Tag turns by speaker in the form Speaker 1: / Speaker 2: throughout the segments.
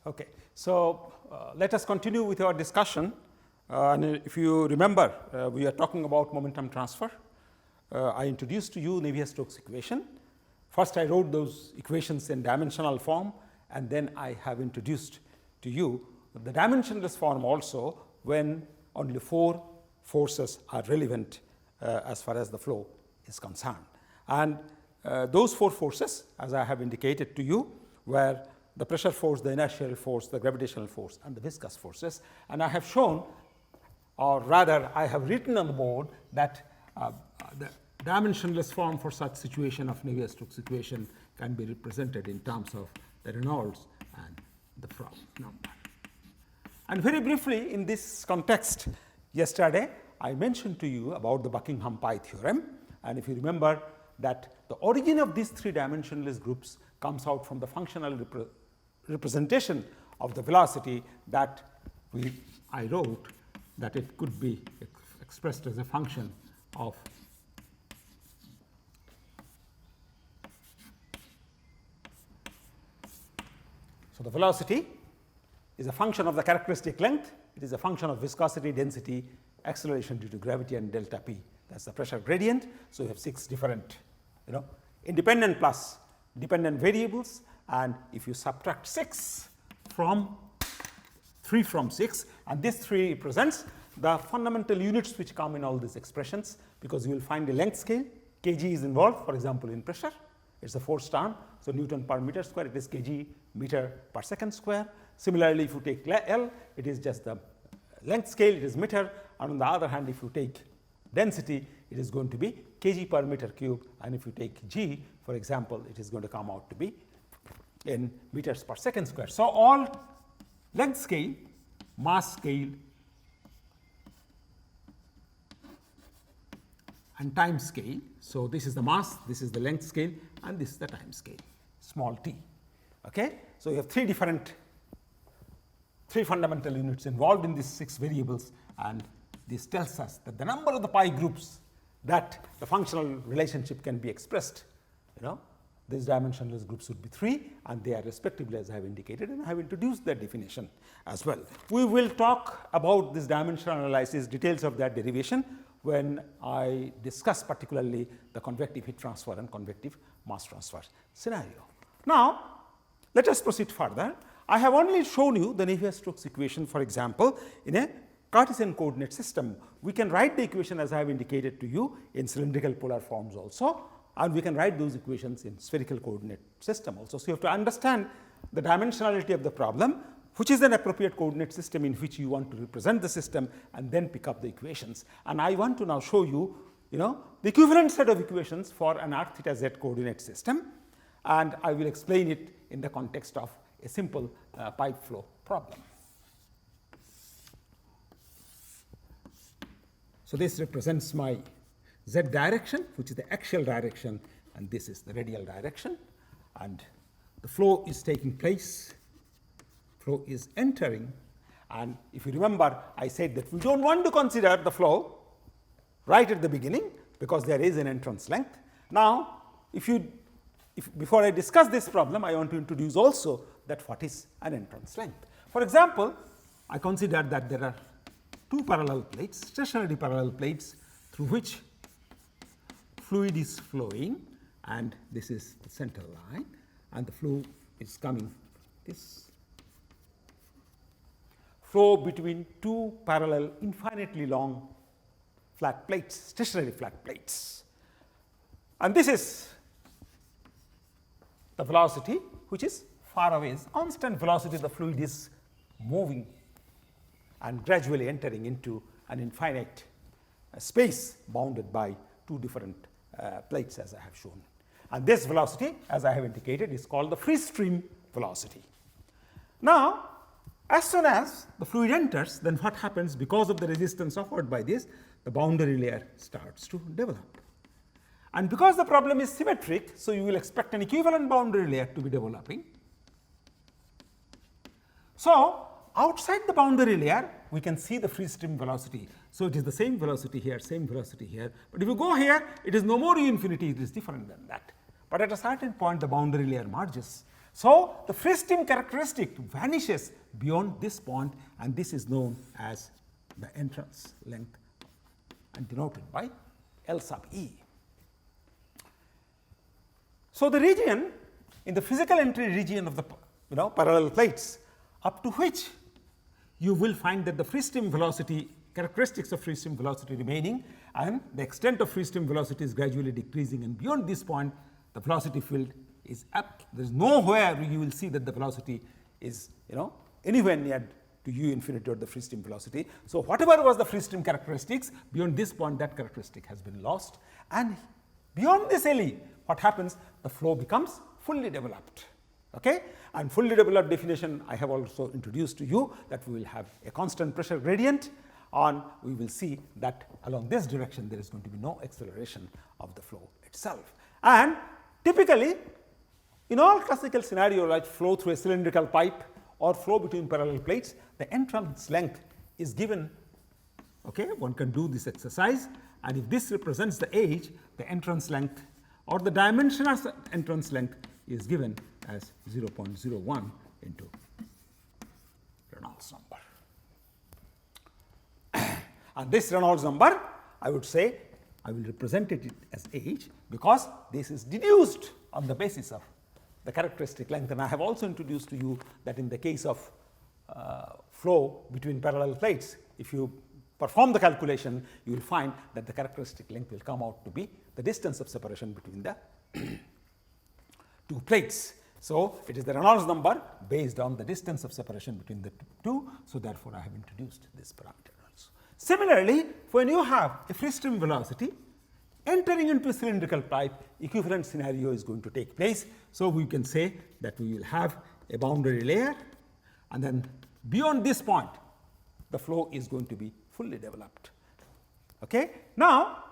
Speaker 1: Okay. So, let us continue with our discussion. And if you remember, we are talking about momentum transfer. I introduced to you Navier Stokes equation. First, I wrote those equations in dimensional form, and then I have introduced to you the dimensionless form also when only 4 forces are relevant as far as the flow is concerned. And those 4 forces, as I have indicated to you, were the pressure force, the inertial force, the gravitational force, and the viscous forces. And I have shown, or rather I have written on the board that the dimensionless form for such situation of Navier Stokes equation can be represented in terms of the Reynolds and the Fromm number. And very briefly in this context, yesterday I mentioned to you about the Buckingham pi theorem, and if you remember that the origin of these 3 dimensionless groups comes out from the functional representation of the velocity that I wrote that it could be expressed as a function of the velocity is a function of the characteristic length, it is a function of viscosity, density, acceleration due to gravity, and delta p. That is the pressure gradient. So, you have 6 different independent plus dependent variables, and if you subtract 6 from 3 from 6, and this 3 represents the fundamental units which come in all these expressions, because you will find a length scale, kg is involved, for example, in pressure, it is a force term. So, Newton per meter square, it is kg meter per second square. Similarly, if you take L, it is just the length scale, it is meter, and on the other hand, if you take density, it is going to be kg per meter cube, and if you take g, for example, it is going to come out to be in meters per second square. So, all length scale, mass scale, and time scale. So, this is the mass, this is the length scale, and this is the time scale, small t. Okay? So, you have 3 fundamental units involved in these 6 variables, and this tells us that the number of the pi groups that the functional relationship can be expressed, these dimensionless groups would be 3, and they are respectively as I have indicated, and I have introduced that definition as well. We will talk about this dimensional analysis, details of that derivation, when I discuss particularly the convective heat transfer and convective mass transfer scenario. Now, let us proceed further. I have only shown you the Navier Stokes equation, for example, in a Cartesian coordinate system. We can write the equation as I have indicated to you in cylindrical polar forms also, and we can write those equations in spherical coordinate system also. So, you have to understand the dimensionality of the problem, which is an appropriate coordinate system in which you want to represent the system, and then pick up the equations. And I want to now show you, the equivalent set of equations for an r theta z coordinate system, and I will explain it in the context of a simple pipe flow problem. So, this represents my z direction, which is the axial direction, and this is the radial direction, and the flow is taking place, flow is entering, and if you remember, I said that we do not want to consider the flow right at the beginning, because there is an entrance length. Now, before I discuss this problem, I want to introduce also that what is an entrance length. For example, I consider that there are 2 parallel plates, stationary parallel plates, through which fluid is flowing, and this is the center line, and the flow is coming this flow between 2 parallel infinitely long flat plates, stationary flat plates. And this is the velocity which is far away, is constant velocity the fluid is moving and gradually entering into an infinite space bounded by 2 different plates as I have shown. And this velocity, as I have indicated, is called the free stream velocity. Now, as soon as the fluid enters, then what happens? Because of the resistance offered by this, the boundary layer starts to develop. And because the problem is symmetric, so you will expect an equivalent boundary layer to be developing. So, outside the boundary layer, we can see the free stream velocity. So, it is the same velocity here, but if you go here, it is no more u infinity, it is different than that. But at a certain point, the boundary layer merges, So, the free stream characteristic vanishes beyond this point, and this is known as the entrance length and denoted by L sub E. So, the region in the physical entry region of the parallel plates up to which you will find that the free stream velocity characteristics of free stream velocity remaining and the extent of free stream velocity is gradually decreasing, and beyond this point the velocity field is up. There is nowhere you will see that the velocity is anywhere near to u infinity or the free stream velocity. So, whatever was the free stream characteristics beyond this point, that characteristic has been lost, and beyond this LE what happens, the flow becomes fully developed. Okay? And fully developed definition I have also introduced to you, that we will have a constant pressure gradient, and we will see that along this direction there is going to be no acceleration of the flow itself. And typically in all classical scenarios like flow through a cylindrical pipe or flow between parallel plates, the entrance length is given. Okay? One can do this exercise, and if this represents the age, the entrance length or the dimensional entrance length is given as 0.01 into Reynolds number. And this Reynolds number, I would say, I will represent it as age because this is deduced on the basis of the characteristic length. And I have also introduced to you that in the case of flow between parallel plates, if you perform the calculation, you will find that the characteristic length will come out to be the distance of separation between the two plates. So, it is the Reynolds number based on the distance of separation between the two. So, therefore, I have introduced this parameter also. Similarly, when you have a free stream velocity entering into a cylindrical pipe, equivalent scenario is going to take place. So, we can say that we will have a boundary layer, and then beyond this point the flow is going to be fully developed. Okay? Now,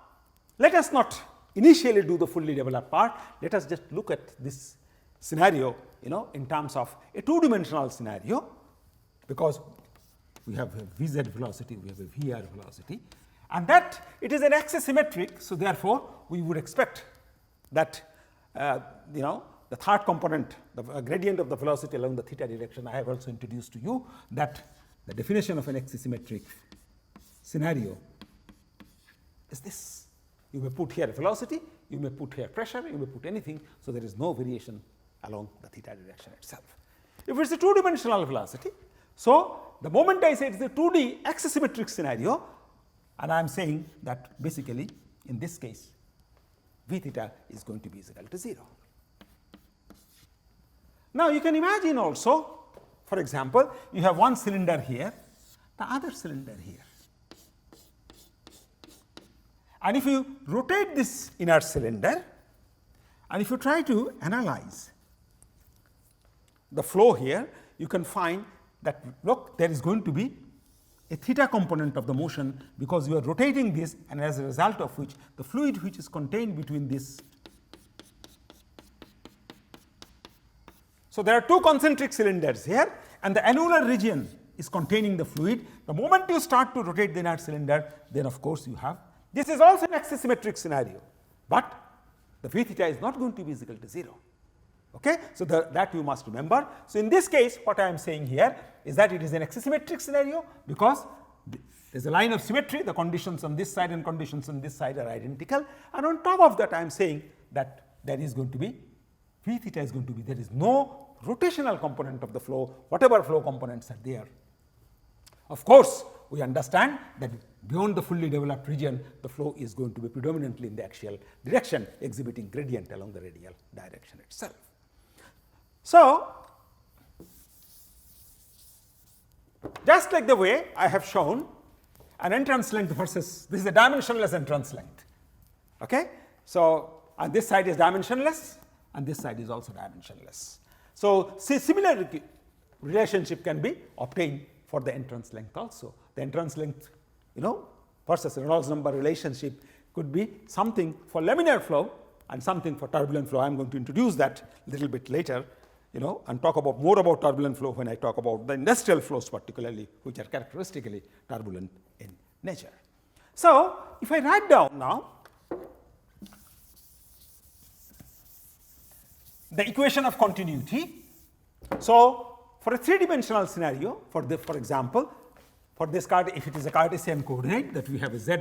Speaker 1: let us not initially do the fully developed part. Let us just look at this scenario in terms of a two-dimensional scenario, because we have a Vz velocity, we have a Vr velocity, and that it is an axisymmetric. So, therefore, we would expect that the third component, the gradient of the velocity along the theta direction, I have also introduced to you that the definition of an axisymmetric scenario is this. You may put here velocity, you may put here pressure, you may put anything. So, there is no variation along the theta direction itself. If it is a two-dimensional velocity, so the moment I say it is a 2D axisymmetric scenario, and I am saying that basically in this case V theta is going to be equal to 0. Now, you can imagine also, for example, you have one cylinder here, the other cylinder here, and if you rotate this inner cylinder and if you try to analyze the flow here, you can find that look, there is going to be a theta component of the motion, because you are rotating this, and as a result of which the fluid which is contained between this. So, there are two concentric cylinders here, and the annular region is containing the fluid. The moment you start to rotate the inner cylinder, then of course you have, this is also an axisymmetric scenario, but the V theta is not going to be equal to 0. Okay? So, that you must remember. So, in this case what I am saying here is that it is an axisymmetric scenario, because there is a line of symmetry, the conditions on this side and conditions on this side are identical, and on top of that I am saying that there is going to be V theta is going to be, there is no rotational component of the flow, whatever flow components are there. Of course, we understand that beyond the fully developed region, the flow is going to be predominantly in the axial direction, exhibiting gradient along the radial direction itself. So, just like the way I have shown an entrance length versus, this is a dimensionless entrance length. Okay? So, and this side is dimensionless and this side is also dimensionless. So, similar relationship can be obtained for the entrance length also. The entrance length versus Reynolds number relationship could be something for laminar flow and something for turbulent flow. I am going to introduce that a little bit later, and talk about more about turbulent flow when I talk about the industrial flows particularly, which are characteristically turbulent in nature. So, if I write down now the equation of continuity So, for a three-dimensional scenario, for example, for this if it is a Cartesian coordinate, that we have a z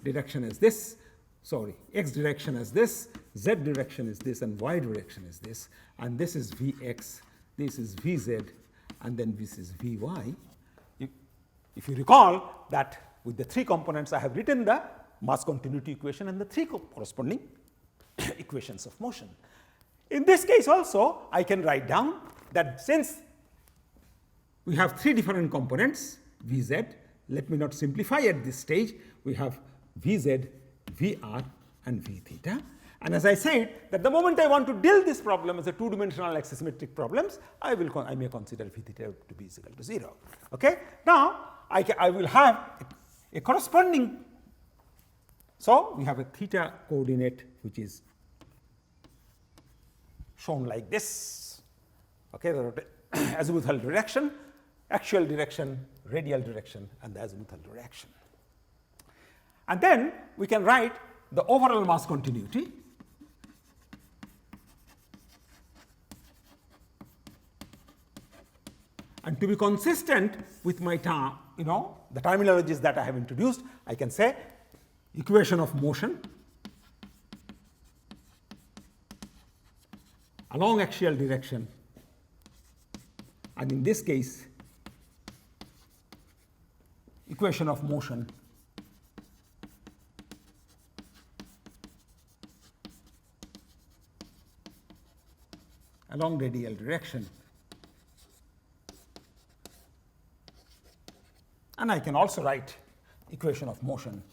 Speaker 1: direction as this, sorry, x direction as this, z direction is this, and y direction is this, and this is Vx, this is Vz, and then this is Vy. If you recall that with the three components, I have written the mass continuity equation and the three corresponding equations of motion. In this case also, I can write down that since we have three different components, Vz, let me not simplify at this stage, we have Vz, Vr, and V theta. And as I said, that the moment I want to deal this problem as a two-dimensional axisymmetric problems, I may consider V theta to be equal to 0. Okay? Now, I will have a corresponding, so we have a theta coordinate which is shown like this, okay, the azimuthal direction, axial direction, radial direction, and the azimuthal direction. And then we can write the overall mass continuity. And to be consistent with my term, the terminologies that I have introduced, I can say equation of motion along axial direction, and in this case equation of motion along radial direction. And I can also write equation of motion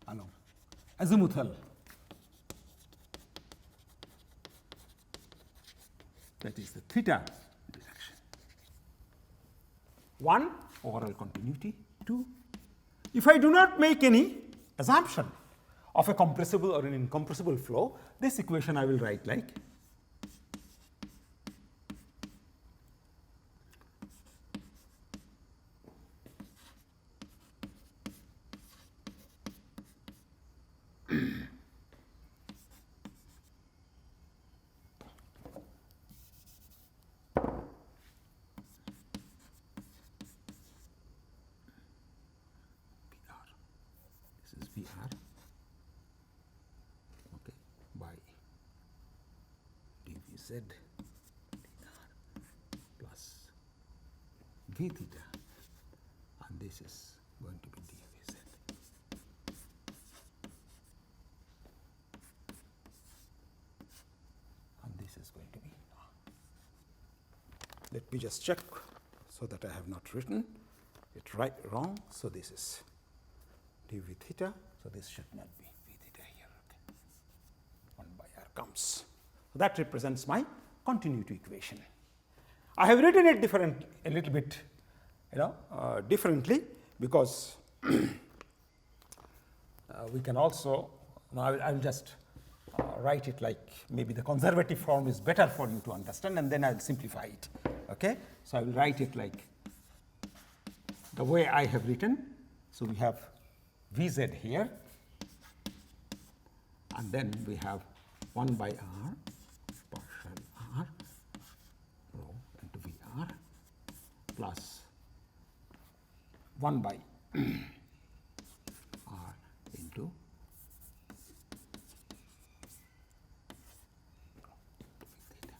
Speaker 1: along azimuthal, that is the theta direction. 1, overall continuity. 2, if I do not make any assumption of a compressible or an incompressible flow, this equation I will write like Vr, okay, by dvz dr plus v theta, and this is going to be dvz. And this is going to be, let me just check so that I have not written it wrong. So this is dv theta, so this should not be v theta here, okay. 1 by r comes. So that represents my continuity equation. I have written it a little bit, differently, because we can also, I will just write it like, maybe the conservative form is better for you to understand, and then I will simplify it, okay. So I will write it like the way I have written. So we have Vz here, and then we have 1 by r partial r rho into Vr plus 1 by r into theta.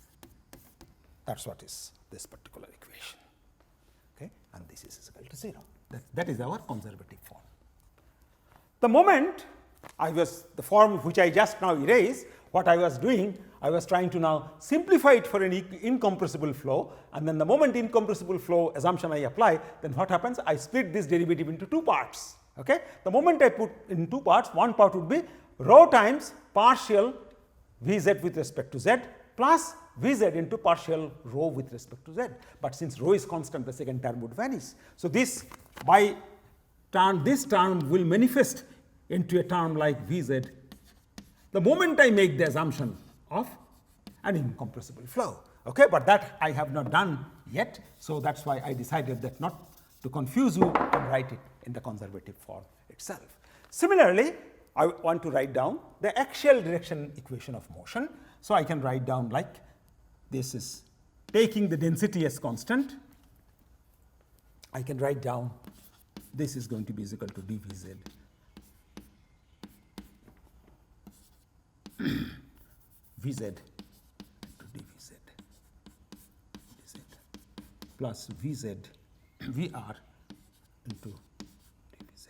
Speaker 1: That's what is this particular equation, okay, and this is equal to 0. That is our conservative form. The moment the form which I just now erased, what I was doing, I was trying to now simplify it for an incompressible flow, and then the moment incompressible flow assumption I apply, then what happens? I split this derivative into two parts, okay. The moment I put in two parts, one part would be rho times partial Vz with respect to z plus Vz into partial rho with respect to z. But since rho is constant, the second term would vanish. So this this term will manifest into a term like Vz the moment I make the assumption of an incompressible flow, okay. But that I have not done yet, so that's why I decided that not to confuse you and write it in the conservative form itself. Similarly, I want to write down the axial direction equation of motion. So, I can write down like this is taking the density as constant. I can write down this is going to be is equal to dvz vz to dvz dz plus vz vr into dvz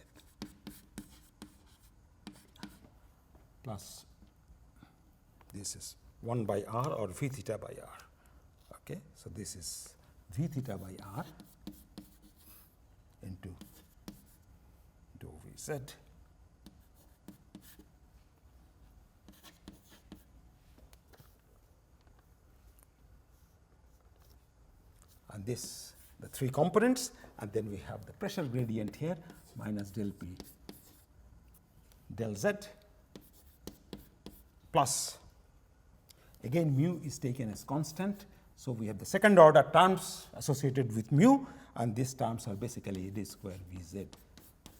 Speaker 1: plus this is 1 by r or v theta by r. Okay. So, this is v theta by r into dou vz and this the three components, and then we have the pressure gradient here minus del p del z plus again mu is taken as constant. So, we have the second order terms associated with mu, and these terms are basically d square vz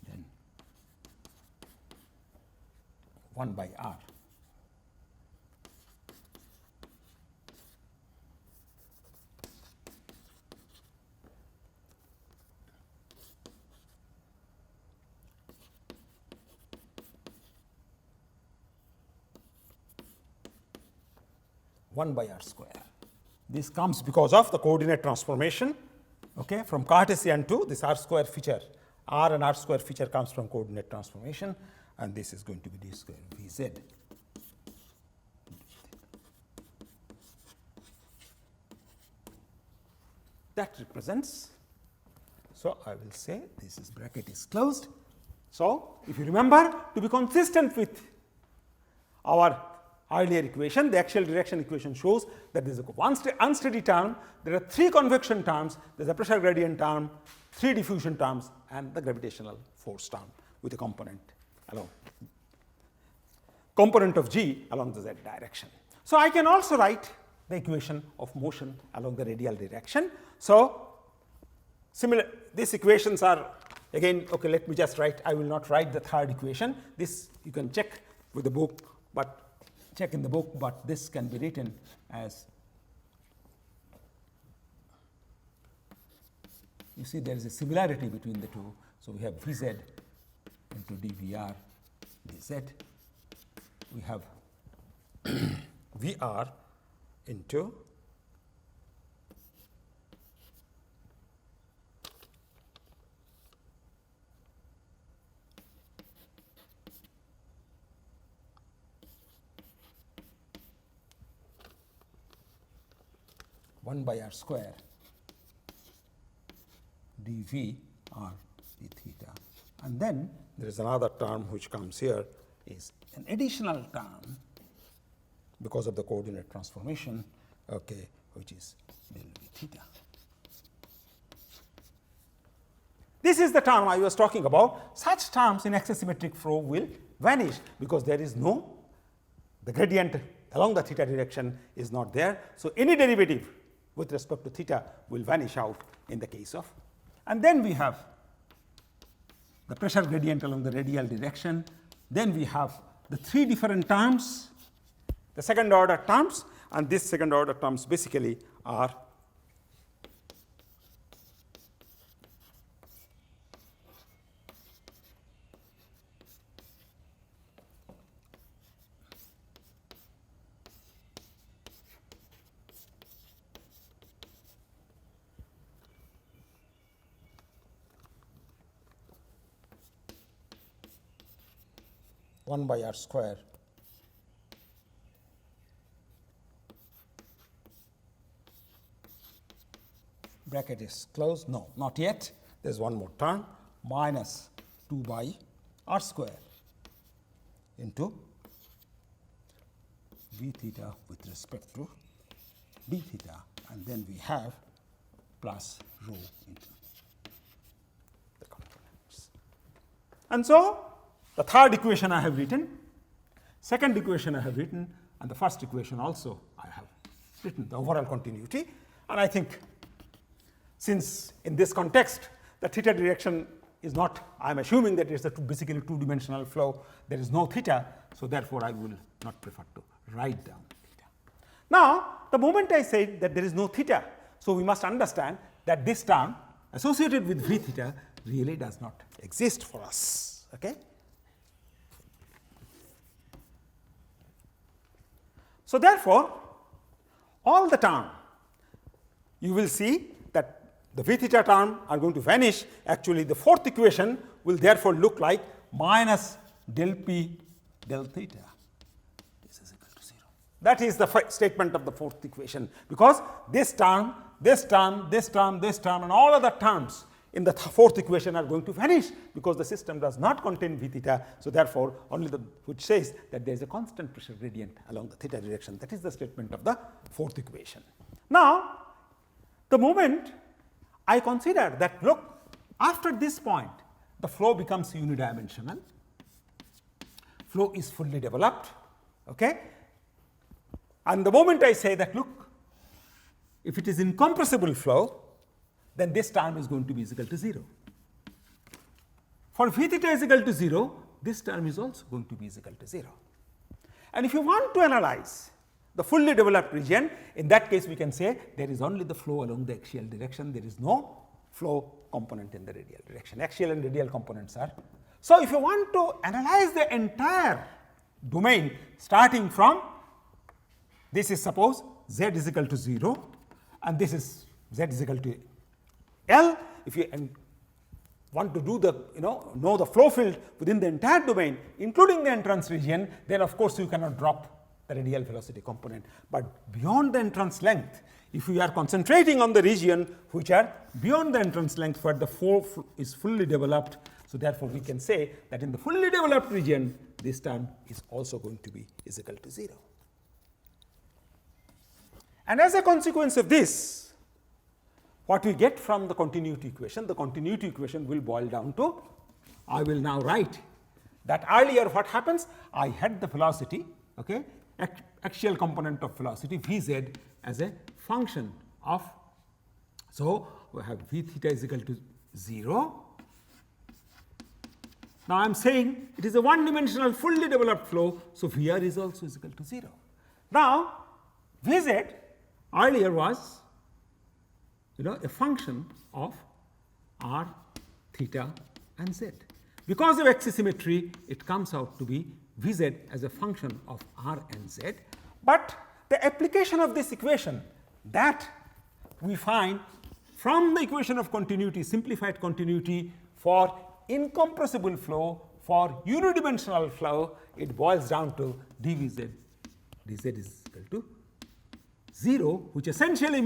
Speaker 1: then 1 by r. By r square. This comes because of the coordinate transformation, okay, from Cartesian to this r square feature. R and r square feature comes from coordinate transformation, and this is going to be d square vz. That represents, so I will say this is bracket is closed. So, if you remember, to be consistent with our earlier equation, the axial direction equation shows that there is one unsteady term, there are three convection terms, there is a pressure gradient term, three diffusion terms, and the gravitational force term with a component of g along the z direction. So, I can also write the equation of motion along the radial direction. So, similar these equations are again, okay, let me just write, I will not write the third equation. This you can check with the book, but check in the book, but this can be written as, you see there is a similarity between the two. So, we have vz into dvr dz, we have vr into by r square dv r d theta, and then there is another term which comes here is an additional term because of the coordinate transformation, okay, which is del v theta. This is the term I was talking about. Such terms in axisymmetric flow will vanish because there is no, the gradient along the theta direction is not there. So, any derivative with respect to theta will vanish out in the case of, and then we have the pressure gradient along the radial direction. Then we have the three different terms, the second order terms, and these second order terms basically are by r square bracket is closed, no, not yet, there is one more term, minus 2 by r square into v theta with respect to d theta, and then we have plus rho into the components. And so, the third equation I have written, second equation I have written, and the first equation also I have written, the overall continuity. And I think since in this context the theta direction is not, I am assuming that it is a basically two-dimensional flow, there is no theta, so therefore, I will not prefer to write down theta. Now, the moment I say that there is no theta, so we must understand that this term associated with v theta really does not exist for us. Okay? So, therefore, all the term you will see that the v theta term are going to vanish. Actually, the fourth equation will therefore look like minus del p del theta. This is equal to 0. That is the statement of the fourth equation, because this term, this term, this term, this term, and all other terms in the fourth equation are going to vanish, because the system does not contain v theta. So, therefore, only the which says that there is a constant pressure gradient along the theta direction. That is the statement of the fourth equation. Now, the moment I consider that, look, after this point the flow becomes unidimensional, flow is fully developed, okay? And the moment I say that, look, if it is incompressible flow, then this term is going to be equal to 0. For v theta is equal to 0, this term is also going to be equal to 0. And if you want to analyze the fully developed region, in that case we can say there is only the flow along the axial direction, there is no flow component in the radial direction. Axial and radial components are. So, if you want to analyze the entire domain starting from, this is suppose z is equal to 0 and this is z is equal to L. If you want to do the know the flow field within the entire domain including the entrance region, then of course you cannot drop the radial velocity component. But beyond the entrance length, if we are concentrating on the region which are beyond the entrance length where the flow is fully developed, so therefore we can say that in the fully developed region this term is also going to be is equal to 0. And as a consequence of this, what we get from the continuity equation will boil down to, I will now write that earlier what happens, I had the velocity, okay, axial component of velocity Vz as a function of, so we have v theta is equal to 0. Now, I am saying it is a one-dimensional fully developed flow, so Vr is also equal to 0. Now, Vz earlier was a function of r, theta and z. Because of axisymmetry, it comes out to be Vz as a function of r and z, but the application of this equation that we find from the equation of continuity, simplified continuity for incompressible flow, for unidimensional flow, it boils down to dVz, dz is equal to 0, which essentially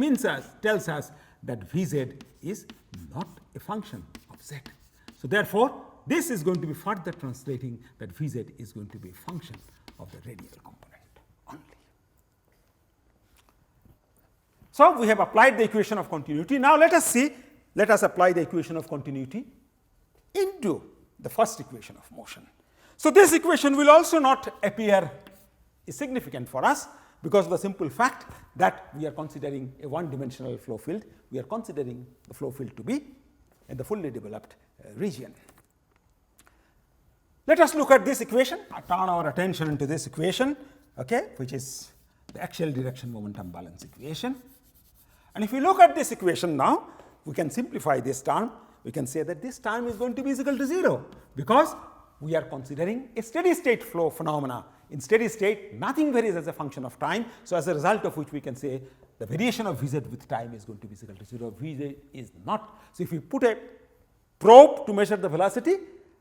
Speaker 1: tells us that Vz is not a function of z. So, therefore, this is going to be further translating that Vz is going to be a function of the radial component only. So, we have applied the equation of continuity. Now, let us apply the equation of continuity into the first equation of motion. So, this equation will also not appear significant for us, because of the simple fact that we are considering a one-dimensional flow field, we are considering the flow field to be in the fully developed region. Let us look at this equation, turn our attention into this equation, okay, which is the axial direction momentum balance equation. And if we look at this equation now, we can simplify this term. We can say that this term is going to be equal to 0, because we are considering a steady state flow phenomena. In steady state, nothing varies as a function of time. So, as a result of which we can say the variation of Vz with time is going to be equal to 0. Vz is not. So, if you put a probe to measure the velocity,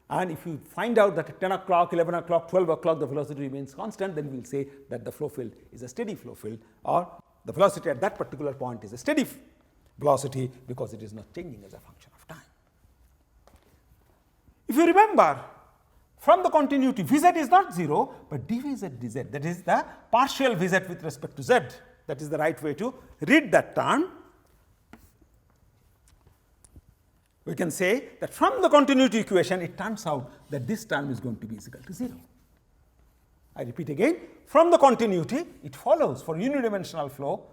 Speaker 1: and if you find out that at 10 o'clock, 11 o'clock, 12 o'clock the velocity remains constant, then we will say that the flow field is a steady flow field, or the velocity at that particular point is a steady velocity because it is not changing as a function of time. If you remember, from the continuity, Vz is not 0, but dVz dz, that is the partial Vz with respect to z. That is the right way to read that term. We can say that from the continuity equation, it turns out that this term is going to be equal to 0. I repeat again, from the continuity, it follows for unidimensional flow,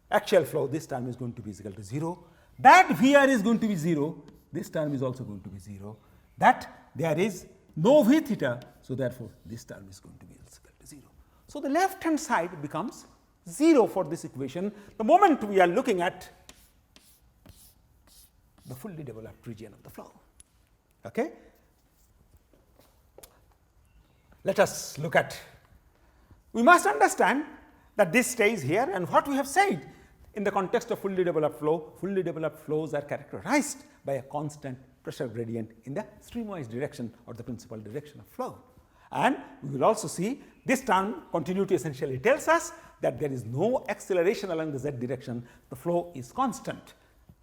Speaker 1: axial flow, this term is going to be equal to 0. That Vr is going to be 0 this term is also going to be 0, that there is no v theta, so therefore, this term is going to be equal to 0. So, the left hand side becomes 0 for this equation the moment we are looking at the fully developed region of the flow. Okay? Let us look at, we must understand that this stays here, and what we have said in the context of fully developed flows are characterized by a constant pressure gradient in the streamwise direction or the principal direction of flow. And we will also see this term continuity essentially tells us that there is no acceleration along the z direction, the flow is constant.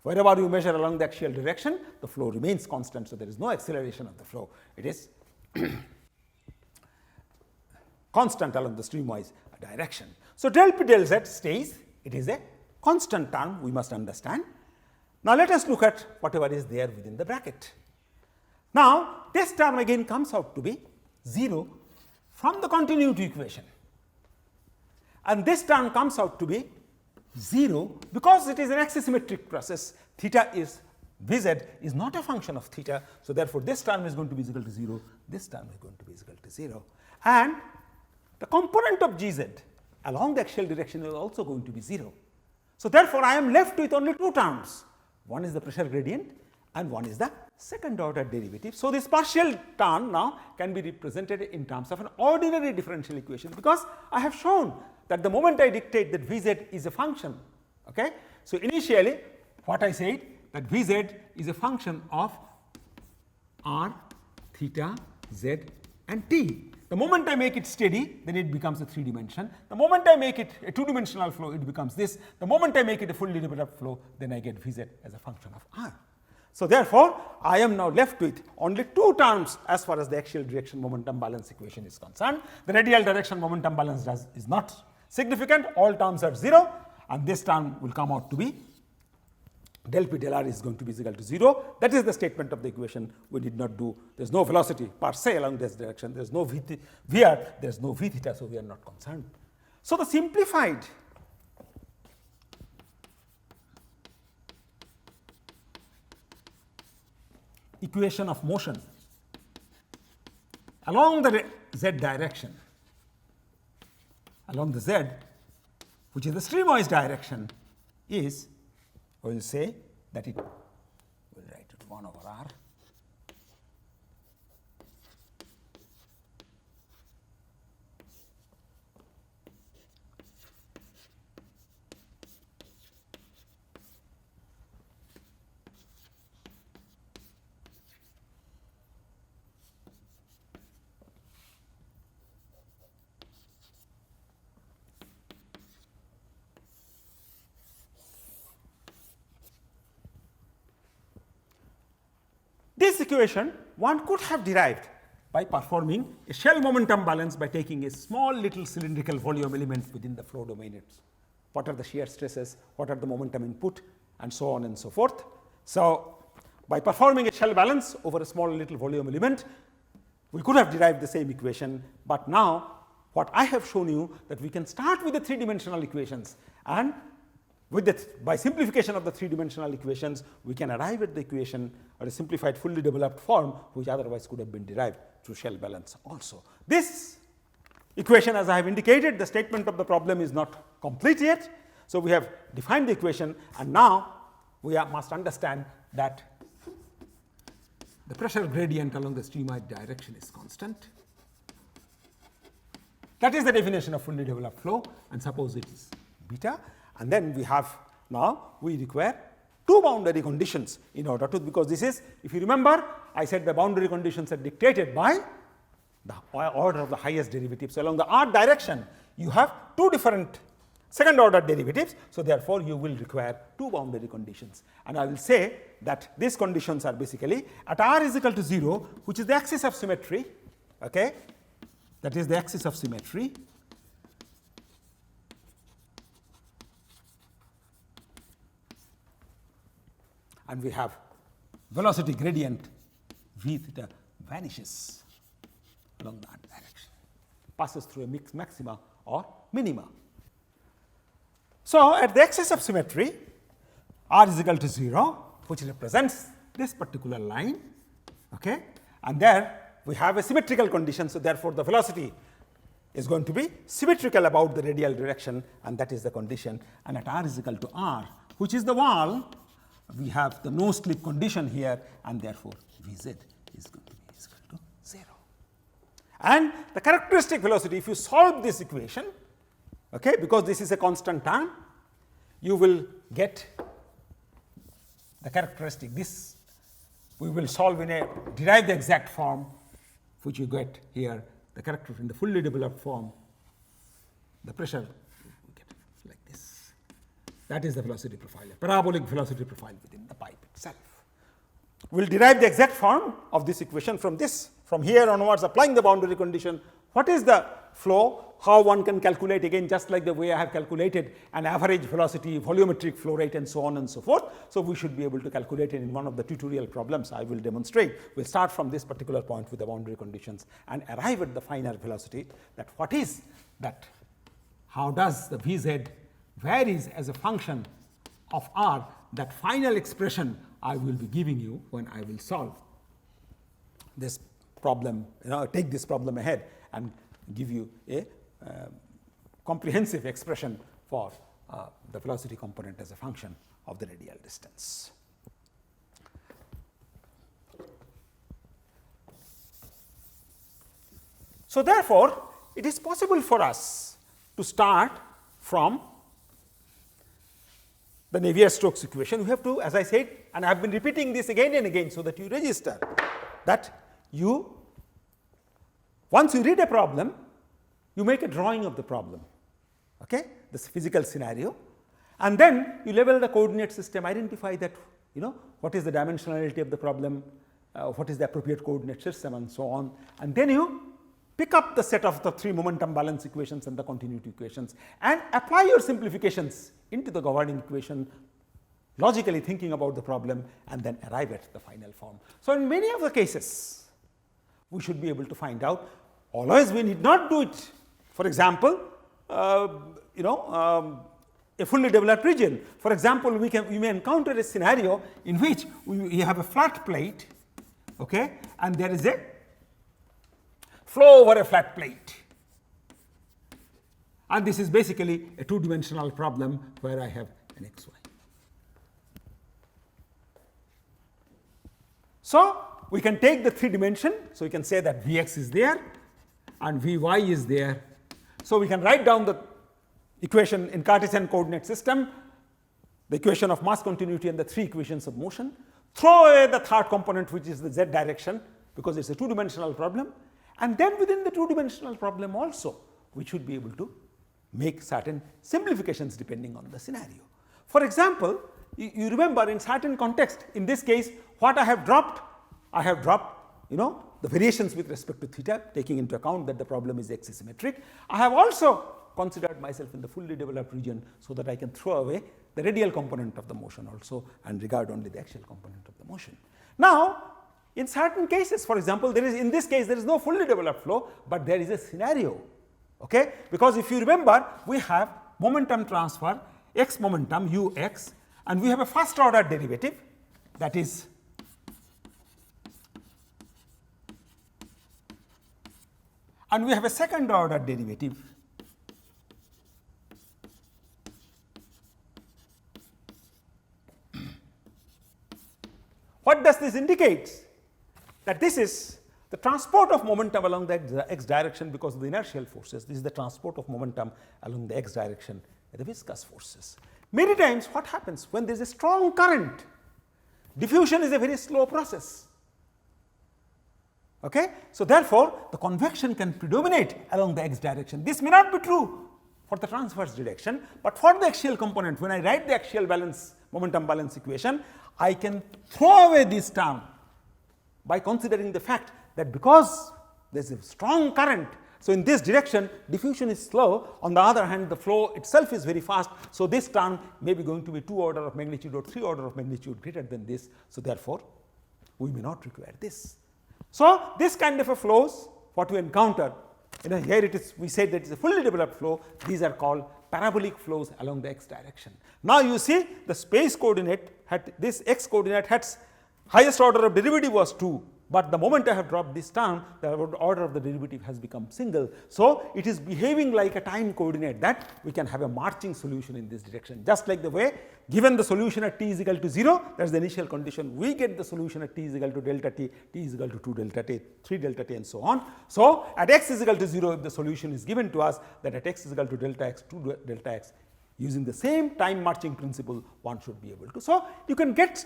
Speaker 1: Wherever you measure along the axial direction, the flow remains constant, so there is no acceleration of the flow, it is constant along the streamwise direction. So, del P del Z stays, it is a constant term, we must understand. Now, let us look at whatever is there within the bracket. Now, this term again comes out to be 0 from the continuity equation, and this term comes out to be 0 because it is an axisymmetric process, theta is Vz is not a function of theta. So, therefore, this term is going to be equal to 0, this term is going to be equal to 0, and the component of Gz along the axial direction is also going to be 0. So, therefore, I am left with only two terms, one is the pressure gradient and one is the second order derivative. So, this partial term now can be represented in terms of an ordinary differential equation, because I have shown that the moment I dictate that Vz is a function. Okay? So, initially what I said that Vz is a function of r, theta, z and t. The moment I make it steady, then it becomes a 3 dimension. The moment I make it a 2 dimensional flow, it becomes this. The moment I make it a fully developed flow, then I get Vz as a function of r. So, therefore, I am now left with only two terms as far as the axial direction momentum balance equation is concerned. The radial direction momentum balance is not significant, all terms are 0, and this term will come out to be del P del R is going to be equal to 0. That is the statement of the equation. We did not do, there is no velocity per se along this direction, there is no Vr, there is no V theta, so we are not concerned. So, the simplified equation of motion along the z direction, along the z, which is the streamwise direction, is, we will say that it, we will write it 1 over r This equation one could have derived by performing a shell momentum balance by taking a small little cylindrical volume element within the flow domain. What are the shear stresses, what are the momentum input, and so on and so forth. So, by performing a shell balance over a small little volume element, we could have derived the same equation, but now what I have shown you that we can start with the 3-dimensional equations, and with the, by simplification of the 3-dimensional equations, we can arrive at the equation or a simplified fully developed form, which otherwise could have been derived through shell balance also. This equation, as I have indicated, the statement of the problem is not complete yet. So, we have defined the equation, and now we must understand that the pressure gradient along the streamwise direction is constant. That is the definition of fully developed flow, and suppose it is beta. And then we have, now we require two boundary conditions in order to, because this is, if you remember, I said the boundary conditions are dictated by the order of the highest derivative. So, along the r direction, you have two different second order derivatives. So, therefore, you will require two boundary conditions, and I will say that these conditions are basically at r is equal to 0, which is the axis of symmetry, okay? That is the axis of symmetry. And we have velocity gradient v theta vanishes along that direction, passes through a mixed maxima or minima. So, at the axis of symmetry, r is equal to 0, which represents this particular line, okay, and there we have a symmetrical condition. So, therefore, the velocity is going to be symmetrical about the radial direction, and that is the condition. And at r is equal to r, which is the wall, we have the no slip condition here, and therefore, Vz is going to be equal to 0. And the characteristic velocity, if you solve this equation, okay, because this is a constant term, you will get the characteristic. This we will solve in a derive the exact form, which you get here, the character in the fully developed form, the pressure we get like this. That is the velocity profile, a parabolic velocity profile within the pipe itself. We will derive the exact form of this equation from this, from here onwards, applying the boundary condition. What is the flow? How one can calculate, again just like the way I have calculated an average velocity, volumetric flow rate, and so on and so forth. So, we should be able to calculate it in one of the tutorial problems I will demonstrate. We will start from this particular point with the boundary conditions and arrive at the final velocity, that what is that, how does the Vz varies as a function of r. That final expression I will be giving you when I will solve this problem, take this problem ahead and give you a comprehensive expression for the velocity component as a function of the radial distance. So, therefore, it is possible for us to start from the Navier Stokes equation. We have to, as I said, and I have been repeating this again and again, so that you register that you, once you read a problem, you make a drawing of the problem, okay, this physical scenario, and then you level the coordinate system, identify that, what is the dimensionality of the problem, what is the appropriate coordinate system, and so on, and then you pick up the set of the 3 momentum balance equations and the continuity equations and apply your simplifications into the governing equation, logically thinking about the problem, and then arrive at the final form. So, in many of the cases, we should be able to find out. Always we need not do it. For example, a fully developed region. For example, we may encounter a scenario in which we have a flat plate, okay, and there is a flow over a flat plate. And this is basically a 2-dimensional problem where I have an xy. So, we can take the 3 dimension. So, we can say that Vx is there and Vy is there. So, we can write down the equation in Cartesian coordinate system, the equation of mass continuity and the 3 equations of motion, throw away the third component, which is the z direction, because it is a 2-dimensional problem, and then within the 2-dimensional problem also we should be able to make certain simplifications depending on the scenario. For example, you remember in certain context, in this case what I have dropped the variations with respect to theta, taking into account that the problem is axisymmetric. I have also considered myself in the fully developed region, so that I can throw away the radial component of the motion also and regard only the axial component of the motion. Now, in certain cases, for example, in this case there is no fully developed flow, but there is a scenario, okay, because if you remember, we have momentum transfer, x momentum ux, and we have a first order derivative, that is and we have a second order derivative, what does this indicate? That this is the transport of momentum along the x direction because of the inertial forces. This is the transport of momentum along the x direction by the viscous forces. Many times what happens when there is a strong current, diffusion is a very slow process. Okay? So, therefore, the convection can predominate along the x direction. This may not be true for the transverse direction, but for the axial component, when I write the axial momentum balance equation, I can throw away this term by considering the fact that because there is a strong current, so in this direction diffusion is slow, on the other hand the flow itself is very fast. So, this term may be going to be 2 order of magnitude or 3 order of magnitude greater than this. So, therefore, we may not require this. So, this kind of a flows what we encounter, here it is, we said that it is a fully developed flow, these are called parabolic flows along the x direction. Now, you see the space coordinate this x coordinate has highest order of derivative was 2, but the moment I have dropped this term, the order of the derivative has become single. So, it is behaving like a time coordinate that we can have a marching solution in this direction, just like the way given the solution at t is equal to 0, that is the initial condition, we get the solution at t is equal to delta t, t is equal to 2 delta t, 3 delta t and so on. So, at x is equal to 0, if the solution is given to us, that at x is equal to delta x, 2 delta x, using the same time marching principle, one should be able to. So, you can get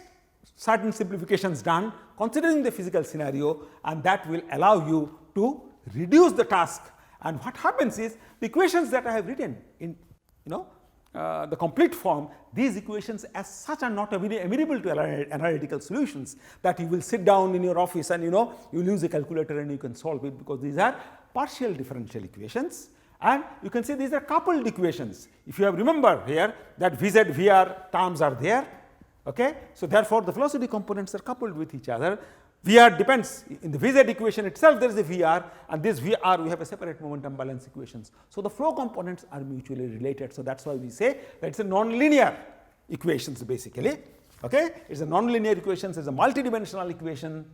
Speaker 1: certain simplifications done considering the physical scenario, and that will allow you to reduce the task. And what happens is, the equations that I have written in the complete form, these equations as such are not amenable to analytical solutions, that you will sit down in your office and you will use a calculator and you can solve it, because these are partial differential equations. And you can see these are coupled equations. If you have remember here that Vz, Vr terms are there. Okay. So, therefore, the velocity components are coupled with each other. Vr depends in the Vz equation itself, there is a Vr, and this Vr we have a separate momentum balance equations. So, the flow components are mutually related. So, that is why we say that it is a non-linear equations basically. Okay. It is a non-linear equations, it is a multidimensional equation,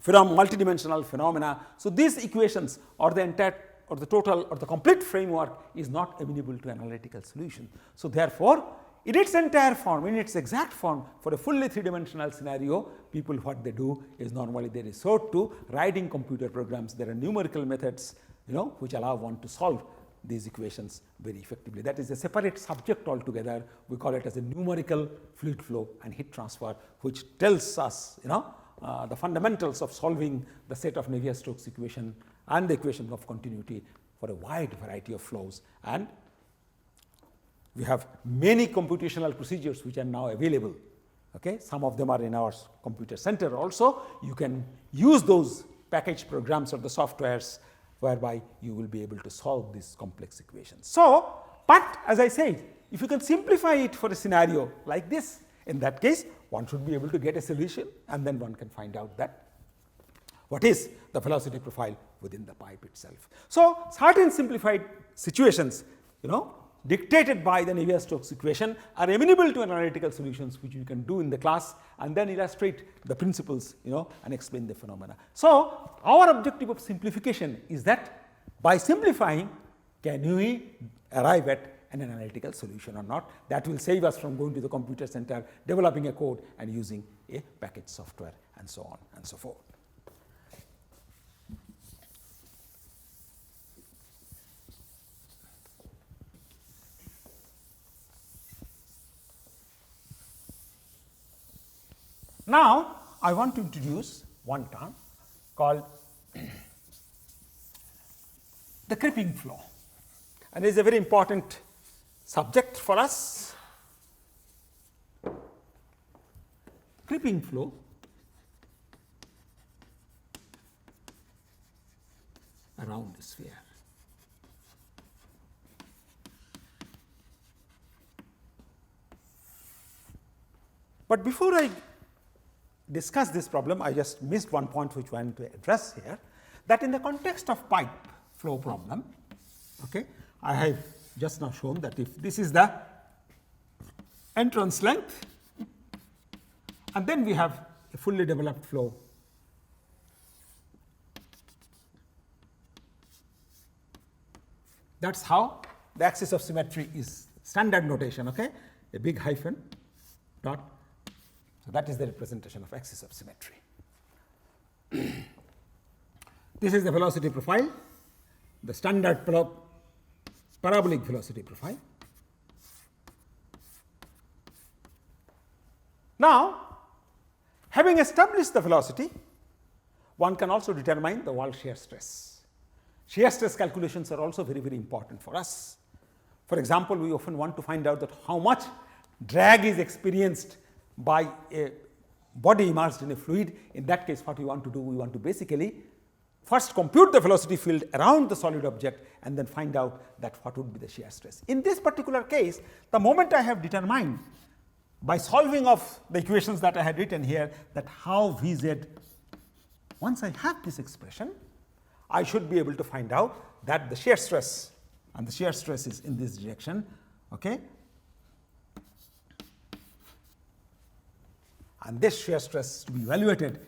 Speaker 1: multidimensional phenomena. So, these equations or the entire or the total or the complete framework is not amenable to analytical solution. So, therefore, in its entire form, in its exact form, for a fully 3-dimensional scenario, people what they do is normally they resort to writing computer programs. There are numerical methods which allow one to solve these equations very effectively. That is a separate subject altogether. We call it as a numerical fluid flow and heat transfer, which tells us the fundamentals of solving the set of Navier Stokes equation and the equation of continuity for a wide variety of flows. And we have many computational procedures which are now available. Okay. Some of them are in our computer center also. You can use those package programs or the softwares whereby you will be able to solve these complex equations. So, but as I said, if you can simplify it for a scenario like this, in that case one should be able to get a solution, and then one can find out that what is the velocity profile within the pipe itself. So, certain simplified situations dictated by the Navier Stokes equation are amenable to analytical solutions, which you can do in the class and then illustrate the principles and explain the phenomena. So, our objective of simplification is that by simplifying, can we arrive at an analytical solution or not. That will save us from going to the computer center, developing a code and using a package software and so on and so forth. Now, I want to introduce one term called the creeping flow, and it is a very important subject for us. Creeping flow around the sphere. But before I discuss this problem, I just missed one point which I want to address here, that in the context of pipe flow problem, okay, I have just now shown that if this is the entrance length and then we have a fully developed flow, that is how the axis of symmetry is standard notation, okay, a big hyphen dot. So, that is the representation of axis of symmetry. This is the velocity profile, the standard parabolic velocity profile. Now, having established the velocity, one can also determine the wall shear stress. Shear stress calculations are also very, very important for us. For example, we often want to find out that how much drag is experienced by a body immersed in a fluid. In that case, what we want to do, we want to basically first compute the velocity field around the solid object and then find out that what would be the shear stress. In this particular case, the moment I have determined by solving of the equations that I had written here, that how Vz, once I have this expression, I should be able to find out that the shear stress, and the shear stress is in this direction, okay. and this shear stress to be evaluated.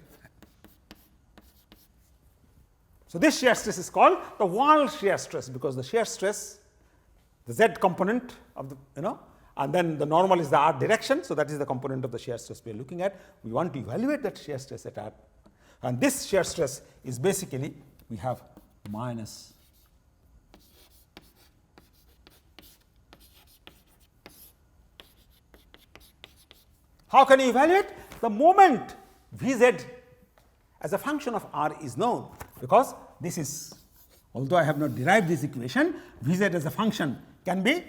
Speaker 1: So this shear stress is called the wall shear stress, because the shear stress, the z component of the, and then the normal is the r direction. So that is the component of the shear stress we are looking at. We want to evaluate that shear stress at r, and this shear stress is basically, we have minus how can you evaluate? The moment Vz as a function of r is known, because this is, although I have not derived this equation, Vz as a function can be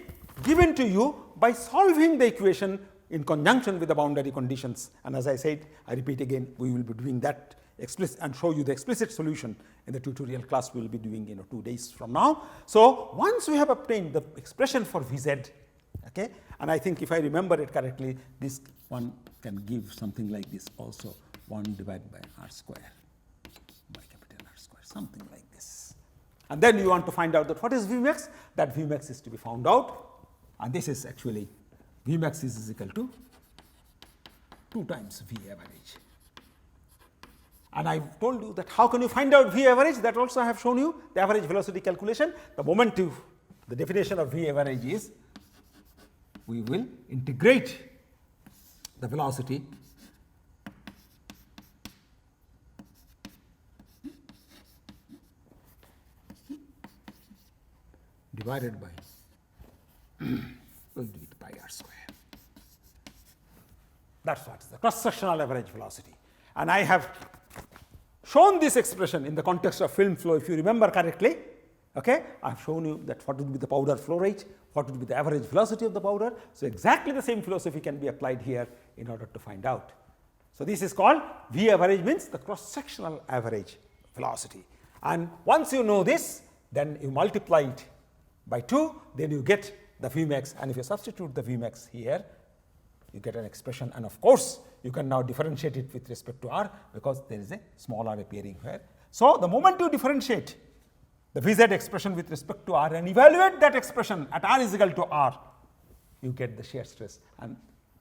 Speaker 1: given to you by solving the equation in conjunction with the boundary conditions. And as I said, I repeat again, we will be doing that explicit and show you the explicit solution in the tutorial class we will be doing 2 days from now. So once we have obtained the expression for Vz, okay, and I think if I remember it correctly, this one can give something like this also, 1 divided by r square by capital R square, something like this. And then you want to find out that what is Vmax? That Vmax is to be found out, and this is actually Vmax is equal to 2 times V average. And I told you that how can you find out V average? That also I have shown you the average velocity calculation. The moment the definition of V average is, we will integrate the velocity divided by we'll do it by r square. That's what is the cross-sectional average velocity. And I have shown this expression in the context of film flow, if you remember correctly. Okay, I have shown you that what would be the powder flow rate, what would be the average velocity of the powder. So exactly the same philosophy can be applied here in order to find out. So this is called V average, means the cross-sectional average velocity. And once you know this, then you multiply it by 2, then you get the Vmax, and if you substitute the Vmax here, you get an expression, and of course you can now differentiate it with respect to r, because there is a small r appearing here. So the moment you differentiate the Vz expression with respect to r and evaluate that expression at r is equal to r, you get the shear stress, and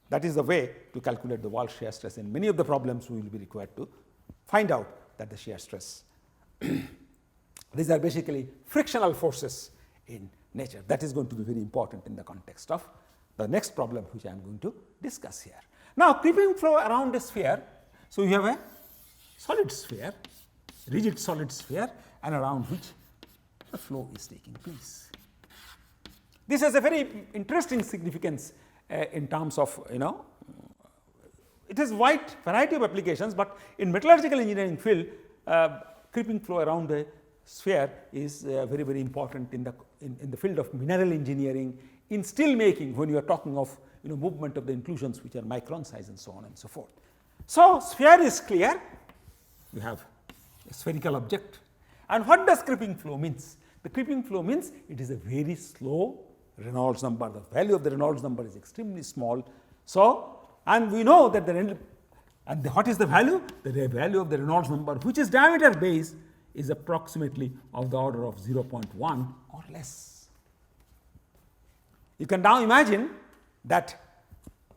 Speaker 1: that is the way to calculate the wall shear stress. In many of the problems we will be required to find out that the shear stress these are basically frictional forces in nature. That is going to be very important in the context of the next problem which I am going to discuss here. Now creeping flow around a sphere, so you have a solid sphere, rigid solid sphere, and around which the flow is taking place. This has a very interesting significance in terms of, it has wide variety of applications, but in metallurgical engineering field, creeping flow around a sphere is very, very important in the field of mineral engineering, in steel making, when you are talking of movement of the inclusions which are micron size and so on and so forth. So sphere is clear, we have a spherical object. And what does creeping flow means? The creeping flow means it is a very slow Reynolds number. The value of the Reynolds number is extremely small. So, and we know that what is the value? The value of the Reynolds number, which is diameter base, is approximately of the order of 0.1 or less. You can now imagine that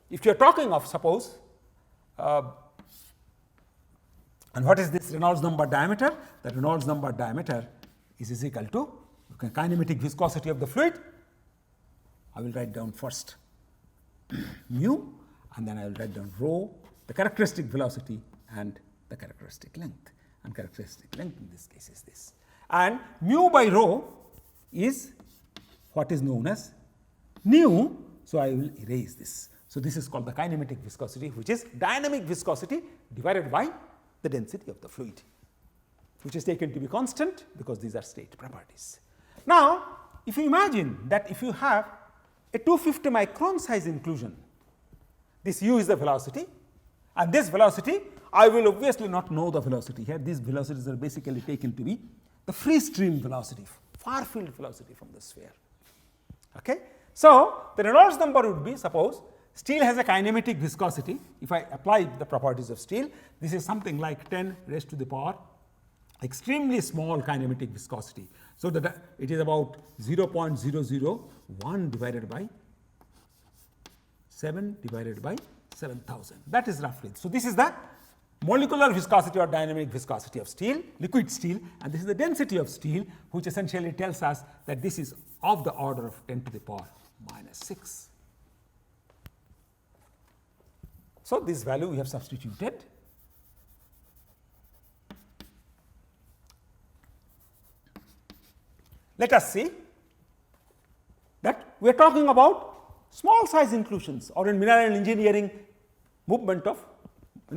Speaker 1: if you are talking of, suppose, and what is this Reynolds number diameter? The Reynolds number diameter is equal to kinematic viscosity of the fluid. I will write down first mu, and then I will write down rho, the characteristic velocity and the characteristic length. And characteristic length in this case is this. And mu by rho is what is known as nu, so I will erase this. So this is called the kinematic viscosity, which is dynamic viscosity divided by the density of the fluid, which is taken to be constant because these are state properties. Now, if you imagine that if you have a 250 micron size inclusion, this u is the velocity, and this velocity, I will obviously not know the velocity here. These velocities are basically taken to be the free stream velocity, far field velocity from the sphere. Okay? So the Reynolds number would be, suppose steel has a kinematic viscosity. If I apply the properties of steel, this is something like 10 raised to the power extremely small kinematic viscosity. So that it is about 0.001 divided by 7 divided by 7,000. That is roughly. So, this is the molecular viscosity or dynamic viscosity of steel, liquid steel, and this is the density of steel, which essentially tells us that this is of the order of 10 to the power minus 6. So, this value we have substituted. Let us see that we are talking about small size inclusions, or in mineral engineering movement of,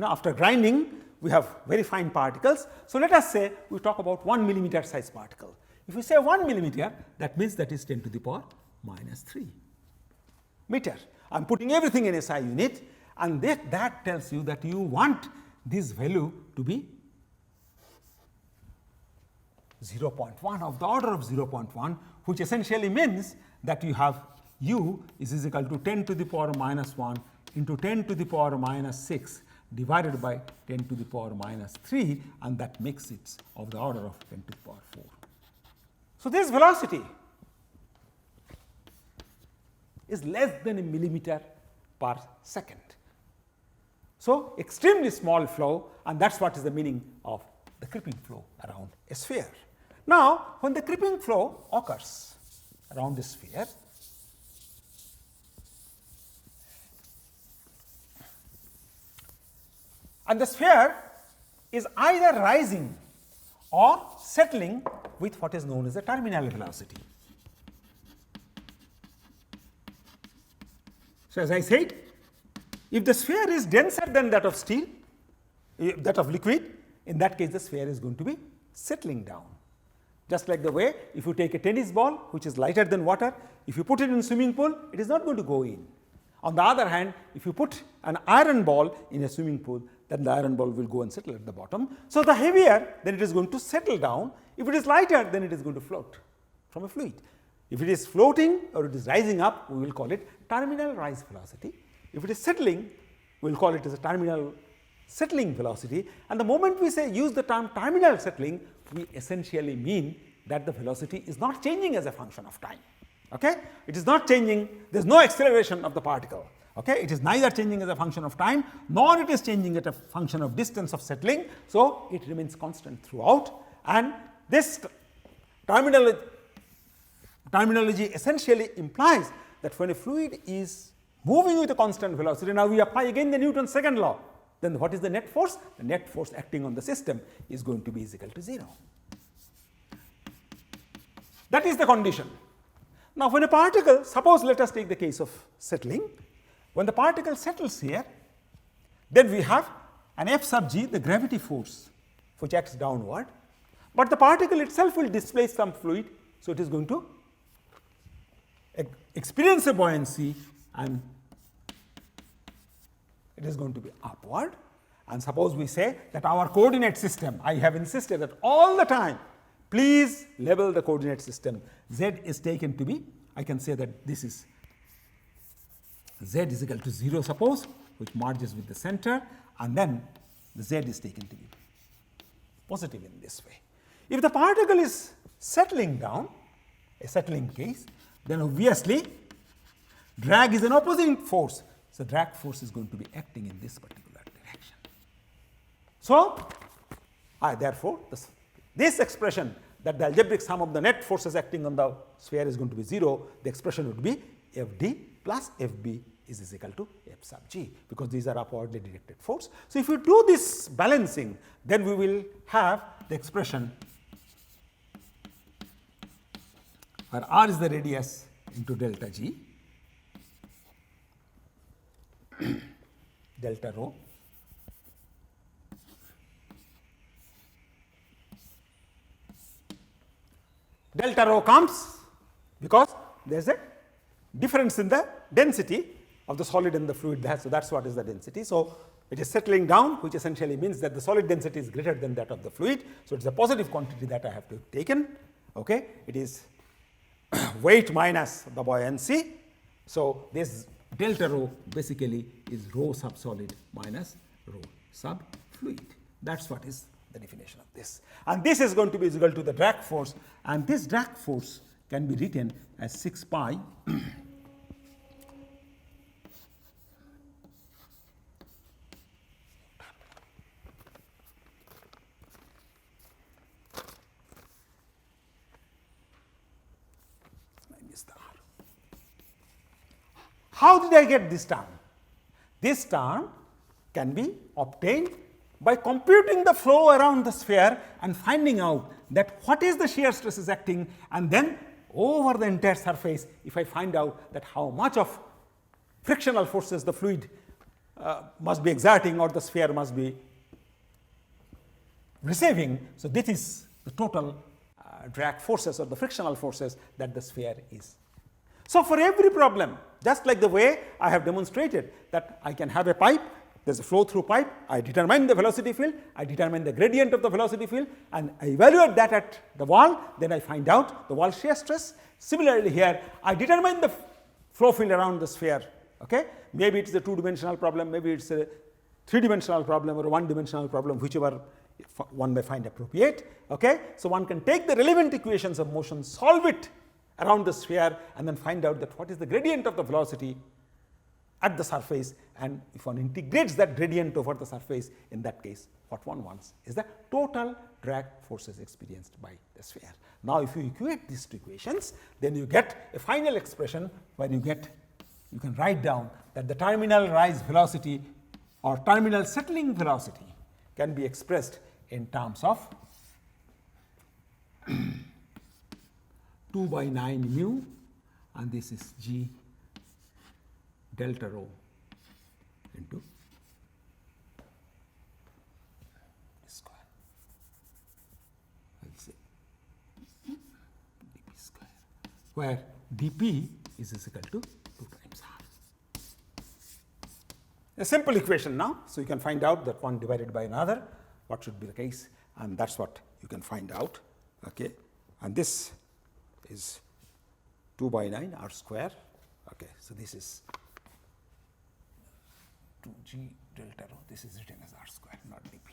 Speaker 1: after grinding we have very fine particles. So, let us say we talk about 1 millimeter size particle. If we say 1 millimeter, that means that is 10 to the power minus 3 meter. I am putting everything in SI unit, and that tells you that you want this value to be 0.1, of the order of 0.1, which essentially means that you have u is equal to 10 to the power minus 1 into 10 to the power minus 6 divided by 10 to the power minus 3, and that makes it of the order of 10 to the power 4. So, this velocity is less than a millimeter per second. So, extremely small flow, and that is what is the meaning of the creeping flow around a sphere. Now, when the creeping flow occurs around the sphere, and the sphere is either rising or settling with what is known as the terminal velocity. So, as I said, if the sphere is denser than that of steel, that of liquid, in that case the sphere is going to be settling down. Just like the way if you take a tennis ball which is lighter than water, if you put it in a swimming pool, it is not going to go in. On the other hand, if you put an iron ball in a swimming pool, then the iron ball will go and settle at the bottom. So, the heavier, then it is going to settle down. If it is lighter, then it is going to float from a fluid. If it is floating or it is rising up, we will call it terminal rise velocity. If it is settling, we will call it as a terminal settling velocity, and the moment we say use the term terminal settling, we essentially mean that the velocity is not changing as a function of time. Okay? It is not changing, there is no acceleration of the particle. Okay? It is neither changing as a function of time, nor it is changing as a function of distance of settling. So, it remains constant throughout, and this terminology essentially implies that when a fluid is moving with a constant velocity, now we apply again the Newton's second law, then what is the net force? The net force acting on the system is going to be equal to 0. That is the condition. Now, when a particle, suppose let us take the case of settling, when the particle settles here, then we have an F sub g, the gravity force which acts downward, but the particle itself will displace some fluid. So, it is going to experience a buoyancy and it is going to be upward. And suppose we say that our coordinate system, I have insisted that all the time, please label the coordinate system. Z is taken to be, I can say that this is Z is equal to 0 suppose, which merges with the center, and then the Z is taken to be positive in this way. If the particle is settling down, a settling case, then obviously drag is an opposing force. So, drag force is going to be acting in this particular direction. So, therefore, this expression that the algebraic sum of the net forces acting on the sphere is going to be 0, the expression would be Fd plus Fb is equal to F sub g, because these are upwardly directed force. So, if you do this balancing, then we will have the expression where r is the radius into delta g, delta rho, delta rho comes because there is a difference in the density of the solid and the fluid there. So, that is what is the density. So, it is settling down, which essentially means that the solid density is greater than that of the fluid. So, it is a positive quantity that I have to have taken. Okay? It is weight minus the buoyancy. So, this delta rho basically is rho sub solid minus rho sub fluid. That is what is the definition of this. And this is going to be equal to the drag force, and this drag force can be written as 6 pi How did I get this term? This term can be obtained by computing the flow around the sphere and finding out that what is the shear stress is acting, and then over the entire surface, if I find out that how much of frictional forces the fluid must be exerting or the sphere must be receiving. So, this is the total drag forces or the frictional forces that the sphere is. So, for every problem, just like the way I have demonstrated that I can have a pipe, there is a flow through pipe, I determine the velocity field, I determine the gradient of the velocity field, and I evaluate that at the wall, then I find out the wall shear stress. Similarly here, I determine the flow field around the sphere. Okay? Maybe it is a 2-dimensional problem, maybe it is a 3-dimensional problem or a 1-dimensional problem, whichever one may find appropriate. Okay? So, one can take the relevant equations of motion, solve it around the sphere, and then find out that what is the gradient of the velocity at the surface, and if one integrates that gradient over the surface, in that case what one wants is the total drag forces experienced by the sphere. Now, if you equate these two equations, then you get a final expression where you can write down that the terminal rise velocity or terminal settling velocity can be expressed in terms of 2 by 9 mu, and this is g delta rho into square. I will say dp square, where dp is equal to 2 times r. A simple equation now. So, you can find out that one divided by another, what should be the case, and that is what you can find out. Okay. And this is 2 by 9 r square. Okay. So, this is 2g delta rho, this is written as r square, not dp.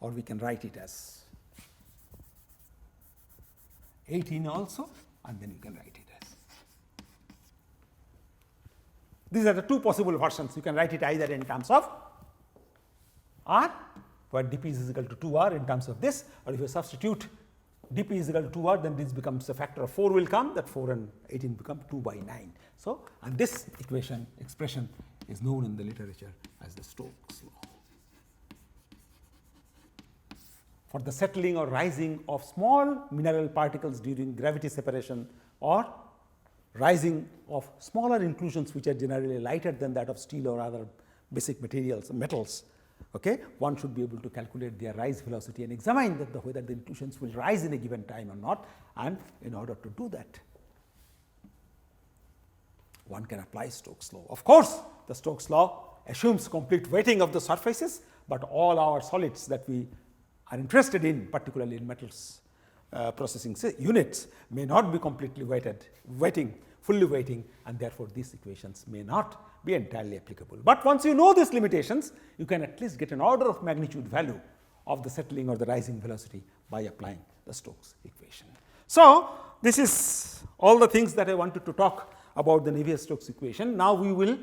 Speaker 1: Or we can write it as 18 also, and then you can write it as. These are the two possible versions. You can write it either in terms of r, where dp is equal to 2r in terms of this, or if you substitute dp is equal to 2r, then this becomes a factor of 4 will come, that 4 and 18 become 2 by 9. So, and this expression is known in the literature as the Stokes law. For the settling or rising of small mineral particles during gravity separation, or rising of smaller inclusions which are generally lighter than that of steel or other basic materials, metals, okay, one should be able to calculate their rise velocity and examine that whether the inclusions will rise in a given time or not, and in order to do that, one can apply Stokes' law. Of course, the Stokes' law assumes complete wetting of the surfaces, but all our solids that we are interested in, particularly in metals processing units, may not be completely fully wetting, and therefore these equations may not be entirely applicable. But once you know these limitations, you can at least get an order of magnitude value of the settling or the rising velocity by applying the Stokes equation. So, this is all the things that I wanted to talk about the Navier Stokes equation. Now, we will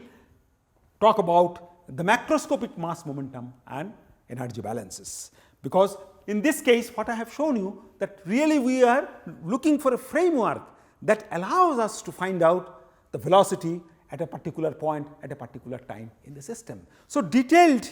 Speaker 1: talk about the macroscopic mass momentum and energy balances, because in this case what I have shown you that really we are looking for a framework that allows us to find out the velocity at a particular point at a particular time in the system. So, detailed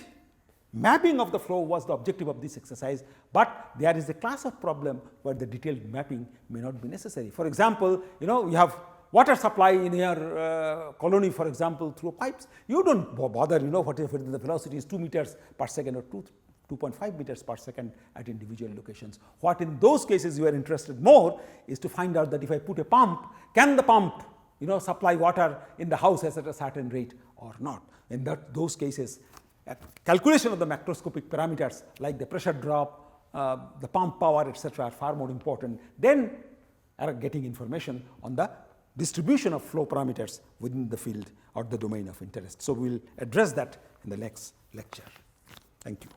Speaker 1: mapping of the flow was the objective of this exercise, but there is a class of problem where the detailed mapping may not be necessary. For example, you have water supply in your colony, for example, through pipes. You do not bother, whether the velocity is 2 meters per second or 2.5 meters per second at individual locations. What in those cases you are interested more is to find out that if I put a pump, can the pump supply water in the house at a certain rate or not. In those cases, calculation of the macroscopic parameters like the pressure drop, the pump power, etc., are far more important than getting information on the distribution of flow parameters within the field or the domain of interest. So, we will address that in the next lecture. Thank you.